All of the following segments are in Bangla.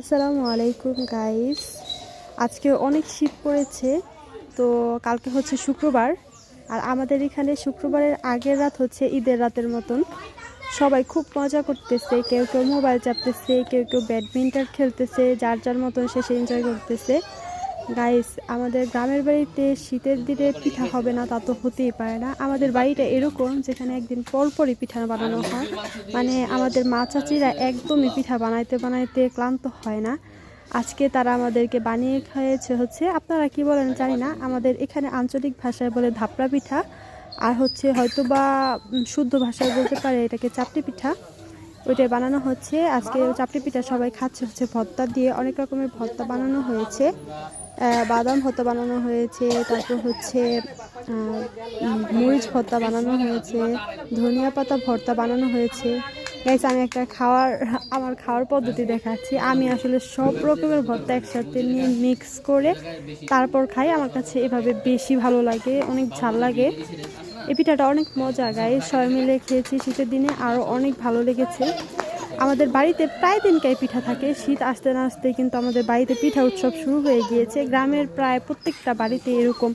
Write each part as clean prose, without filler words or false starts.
আসসালামু আলাইকুম গাইস। আজকে অনেক শীত পড়েছে। তো কালকে হচ্ছে শুক্রবার, আর আমাদের এখানে শুক্রবারের আগের রাত হচ্ছে ঈদের রাতের মতন। সবাই খুব মজা করতেছে, কেউ কেউ মোবাইল চাপতেছে, কেউ কেউ ব্যাডমিন্টন খেলতেছে, যার যার মতন সে এনজয় করতেছে। গাইস, আমাদের গ্রামের বাড়িতে শীতের দিনে পিঠা হবে না তা তো হতেই পারে না। আমাদের বাড়িটা এরকম যেখানে একদিন পরপরই পিঠা বানানো হয়। মানে আমাদের মা চাচিরা একদমই পিঠা বানাইতে বানাইতে ক্লান্ত হয় না। আজকে তারা আমাদেরকে বানিয়ে খাইয়েছে হচ্ছে, আপনারা কি বলেন জানি না, আমাদের এখানে আঞ্চলিক ভাষায় বলে ধাপড়া পিঠা, আর হচ্ছে হয়তো বা শুদ্ধ ভাষায় বলতে পারে এটাকে চাপটি পিঠা। ওইটাই বানানো হচ্ছে আজকে। চাপটি পিঠা সবাই খাচ্ছে হচ্ছে ভর্তা দিয়ে। অনেক রকমের ভর্তা বানানো হয়েছে, বাদাম ভর্তা বানানো হয়েছে, তারপর হচ্ছে মরিচ ভর্তা বানানো হয়েছে, ধনিয়া পাতা ভর্তা বানানো হয়েছে। গাইস, আমি একটা আমার খাওয়ার পদ্ধতি দেখাচ্ছি। আমি আসলে সব রকমের ভর্তা একসাথে নিয়ে মিক্স করে তারপর খাই। আমার কাছে এভাবে বেশি ভালো লাগে, অনেক ঝাল লাগে। এই পিঠাটা অনেক মজা গাইস, সবাই মিলে খেয়েছি শীতের দিনে, আরও অনেক ভালো লেগেছে। আমাদের বাড়িতে প্রায় দিনকাই পিঠা থাকে। শীত আসতে না আসতে কিন্তু আমাদের বাড়িতে পিঠা উৎসব শুরু হয়ে গিয়েছে। গ্রামের প্রায় প্রত্যেকটা বাড়িতে এরকম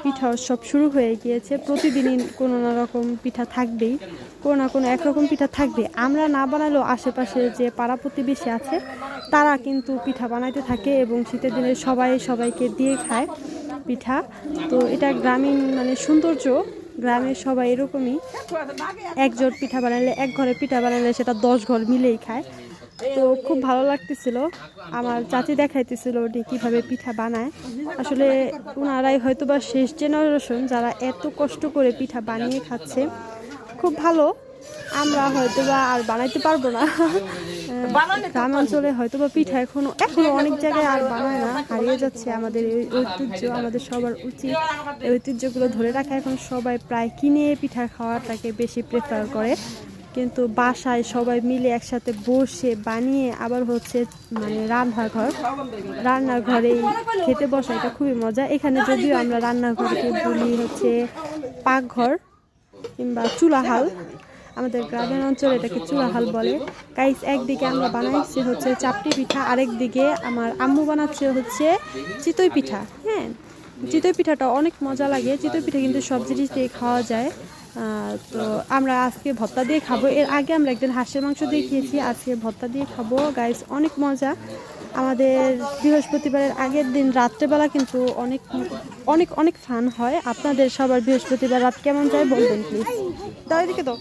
পিঠা উৎসব শুরু হয়ে গিয়েছে। প্রতিদিনই কোনো না রকম পিঠা থাকবেই, কোনো না কোনো একরকম পিঠা থাকবে। আমরা না বানালেও আশেপাশে যে পাড়া প্রতিবেশী আছে তারা কিন্তু পিঠা বানাইতে থাকে, এবং শীতের দিনে সবাইকে দিয়ে খায় পিঠা। তো এটা গ্রামীণ মানে সৌন্দর্য। গ্রামের সবাই এরকমই, একজোট পিঠা বানালে, এক ঘরে পিঠা বানালে সেটা 10 ঘর মিলেই খায়। তো খুব ভালো লাগতেছিল। আমার চাচি দেখাইতেছিল উনি কীভাবে পিঠা বানায়। আসলে ওনারাই হয়তো বা শেষ জেনারেশন যারা এত কষ্ট করে পিঠা বানিয়ে খাচ্ছে। খুব ভালো। আমরা হয়তো বা আর বানাইতে পারবো না। গ্রাম অঞ্চলে হয়তো বা পিঠা এখনো অনেক জায়গায় আর বানায় না, হারিয়ে যাচ্ছে আমাদের এই ঐতিহ্য। আমাদের সবার উচিত এই ঐতিহ্যগুলো ধরে রাখা। এখন সবাই প্রায় কিনে পিঠা খাওয়াটাকে বেশি প্রেফার করে, কিন্তু বাসায় সবাই মিলে একসাথে বসে বানিয়ে আবার হচ্ছে মানে রান্নার ঘরেই খেতে বসা, এটা খুবই মজা। এখানে যদিও আমরা রান্নাঘরকে বলি হচ্ছে পাকঘর কিংবা চুলাহাল। আমাদের গ্রামের অঞ্চলে এটাকে চুলাহাল বলে। গাইস, একদিকে আমরা বানাইছি হচ্ছে চাপটি পিঠা, আরেক দিকে আমার আম্মু বানাচ্ছে হচ্ছে চিতই পিঠা। হ্যাঁ, চিতই পিঠাটা অনেক মজা লাগে। চিতই পিঠা কিন্তু সব জিনিস দিয়ে খাওয়া যায়। তো আমরা আজকে ভর্তা দিয়ে খাবো। এর আগে আমরা একদিন হাঁসের মাংস দিয়ে খেয়েছি, আজকে ভর্তা দিয়ে খাবো। গাইস, অনেক মজা। আমাদের বৃহস্পতিবারের আগের দিন রাত্রেবেলা কিন্তু অনেক অনেক অনেক ফান হয়। আপনাদের সবার বৃহস্পতিবার রাত কেমন যায় বলবেন প্লিজ। দাও এদিকে তো।